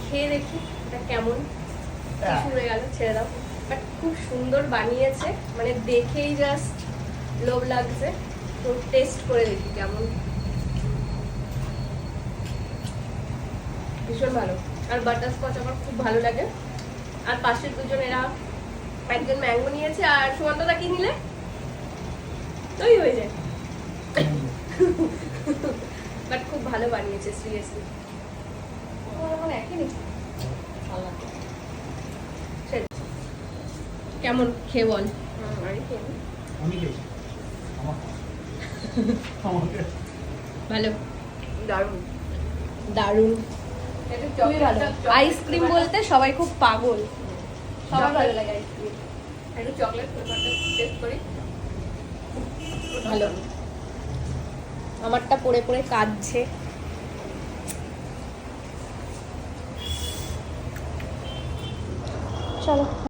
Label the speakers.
Speaker 1: খেয়ে দেখি এটা কেমন। শুনে গেল, ছেড়ে দাও। বাট খুব সুন্দর বানিয়েছে, মানে দেখেই জাস্ট লোভ লাগছে। তো টেস্ট করে দেখি কেমন। ভীষণ ভালো। আর বাটারস্কচ আমার খুব ভালো লাগে। আর পাশের দুজন এরা, একজন ম্যাঙ্গো নিয়েছে আর সুমন্তদা কি নিলে? ওই হয়ে যায়। বাট খুব ভালো বানিয়েছে সিরিয়াসলি। একই নেই কেমন খেয়ে বল। ভালো, দারুণ দারুণ, খুবই ভালো। আইসক্রিম বলতে সবাই খুব পাগল, সবার ভালো লাগে আইসক্রিম। একটু চকলেট ফ্লেভারটা টেস্ট করি। ভালো, আমারটা পড়ে পড়ে কাঁদছে। চলো।